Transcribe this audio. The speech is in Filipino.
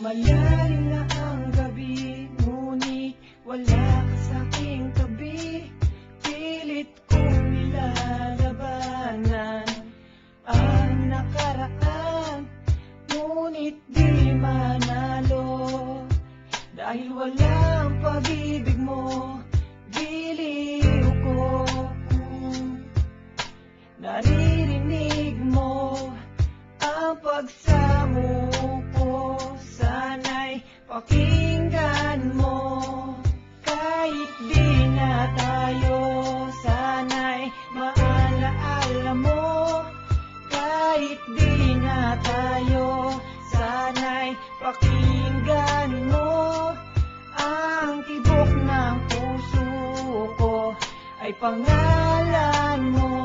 Malalim na ang gabi, ngunit wala ka sa'king tabi. Pilit kong nilalabanan ang nakaraan, ngunit di manalo. Dahil walang pag-ibig mo, giliw ko. Naririnig mo ang pagsamo ko, sana'y pakinggan mo. Kahit di na tayo, sana'y maalaala mo. Kahit di na tayo, sana'y pakinggan mo. Ang tibok ng puso ko ay pangalan mo.